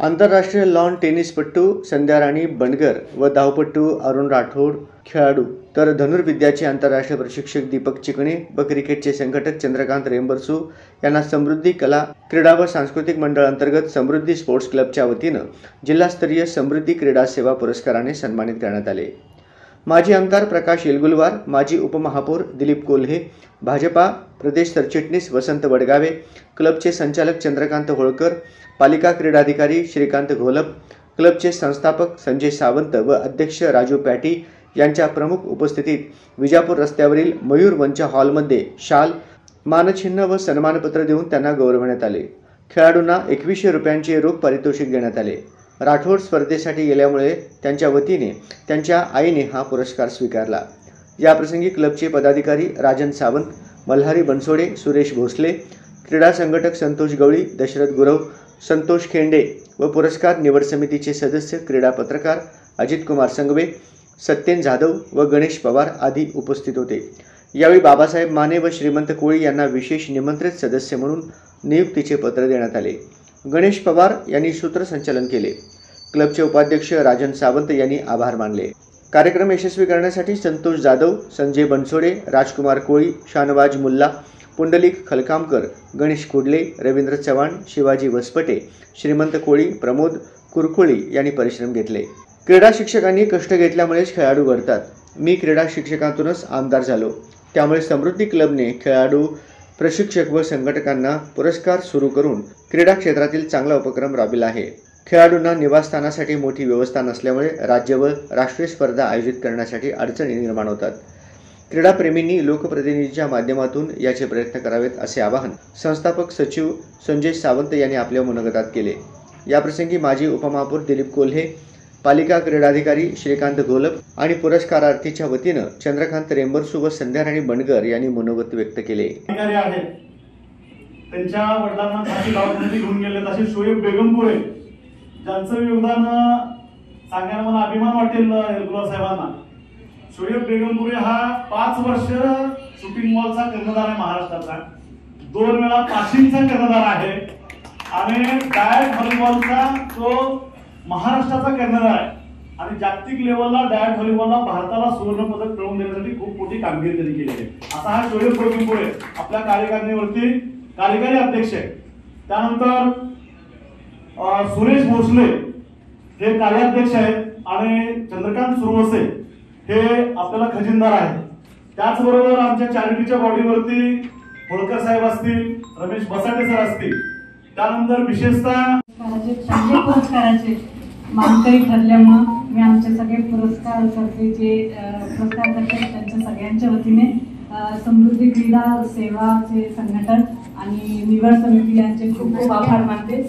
आंतरराष्ट्रीय लॉन टेनिसपटू संध्या राणी बनगर व धावपटू अरुण राठोड खेळाडू तर धनुर्विद्याचे आंतरराष्ट्रीय प्रशिक्षक दीपक चिकणे व क्रिकेटचे संघटक चंद्रकांत रेंबरसू यांना समृद्धी कला क्रीडा व सांस्कृतिक मंडळ अंतर्गत समृद्धी स्पोर्ट्स क्लबच्या वतीने जिल्हास्तरीय समृद्धी क्रीडा सेवा पुरस्काराने सन्मानित करण्यात आले। माजी आमदार प्रकाश येलगुलवार, माजी उपमहापौर दिलीप कोल्हे, भाजपा प्रदेश सरचिटणीस वसंत वडगावे, क्लबचे संचालक चंद्रकांत होळकर, पालिका क्रीडाधिकारी श्रीकांत घोलप, क्लबचे संस्थापक संजय सावंत व अध्यक्ष राजू पॅटी यांच्या प्रमुख उपस्थितीत विजापूर रस्त्यावरील मयूर वंच हॉलमध्ये शाल, मानचिन्ह व सन्मानपत्र देऊन त्यांना गौरवण्यात आले। खेळाडूंना 2100 रुपयांचे रोख पारितोषिक देण्यात आले। राठोड स्पर्धेसाठी गेल्यामुळे त्यांच्या वतीने त्यांच्या आईने हा पुरस्कार स्वीकारला। याप्रसंगी क्लबचे पदाधिकारी राजन सावंत, मल्हारी बनसोडे, सुरेश भोसले, क्रीडा संघटक संतोष गवळी, दशरथ गुरव, संतोष खेंडे व पुरस्कार निवड समितीचे सदस्य क्रीडा पत्रकार अजित कुमार संगवे, सत्येन जाधव व गणेश पवार आदी उपस्थित होते। यावेळी बाबासाहेब माने व श्रीमंत कोळी यांना विशेष निमंत्रित सदस्य म्हणून नियुक्तीचे पत्र देण्यात आले। गणेश पवार यांनी सूत्रसंचालन केले। क्लबचे उपाध्यक्ष राजन सावंत यांनी आभार मानले। कार्यक्रम यशस्वी करण्यासाठी संतोष जाधव, संजय बनसोडे, राजकुमार कोळी, शानवाज मुल्ला, पुंडलिक खलकामकर, गणेश कुडले, रवींद्र चव्हाण, शिवाजी वसपटे, श्रीमंत कोळी, प्रमोद कुरकुळी यांनी परिश्रम घेतले। क्रीडा शिक्षकांनी कष्ट घेतल्यामुळेच खेळाडू घडतात। मी क्रीडा शिक्षकांतूनच आमदार झालो, त्यामुळे समृद्धी क्लबने खेळाडू, प्रशिक्षक व संघटकांना पुरस्कार सुरू करून क्रीडा क्षेत्रातील चांगला उपक्रम राबविला आहे। खेळाडूंना निवासस्थानासाठी मोठी व्यवस्था नसल्यामुळे राज्य व राष्ट्रीय स्पर्धा आयोजित करण्यासाठी अडचणी निर्माण होतात। क्रीडाप्रेमींनी लोकप्रतिनिधीच्या माध्यमातून याचे प्रयत्न करावेत असे आवाहन संस्थापक सचिव संजय सावंत यांनी आपल्या मनोगतात केले। याप्रसंगी माजी उपमहापौर दिलीप कोल्हे, पालिका क्रीडाधिकारी श्रीकांत घोलप आणि पुरस्कारार्थीच्या वतीने चंद्रकांत रेंबरसू व संध्या राणी बनगर यांनी मनोगत व्यक्त केले। त्यांच्या वडिलांना फाशी दवाखान्यात घेऊन गेले तसे शोएब बेगमपुरे ज्यांचं योगदान सांगायला मला अभिमान वाटेल येलगुलवार साहेबांना। शोएब बेगमपुरे हा 5 वर्ष शूटिंग मॉलचा कर्णधार आहे महाराष्ट्राचा, 2 वेळा पाशिंगचा कर्णधार आहे आणि डायट व्हॉलीबॉलचा तो महाराष्ट्राचा कर्णधार आहे आणि जागतिक लेवलला डायट व्हॉलीबॉलला भारताला सुवर्ण पदक मिळवून देण्यासाठी खूप मोठी कामगिरी त्यांनी केली आहे। असा हा शोएब बेगमपुरे आपल्या कार्यकारिणीवरती कार्यकारी अध्यक्ष आहे। त्यानंतर सुरेश भोसले हे कार्याध्यक्ष आहेत आणि चंद्रकांत सुरवसे हे आपल्याला खजिनदार आहेत। त्याचबरोबर आमच्या चॅरिटीच्या बॉडीवरती होळकर साहेब असतील, रमेश बसाटे सर असतील, त्यानंतर विशेषतः पुरस्काराचे मानकरी ठरल्यामुळे मी आमचे सगळे पुरस्कार करते त्यांच्या सगळ्यांच्या वतीने समृद्धी क्रीडा सेवाचे संघटक आणि निवड समिती यांचे खूप खूप आभार मानते।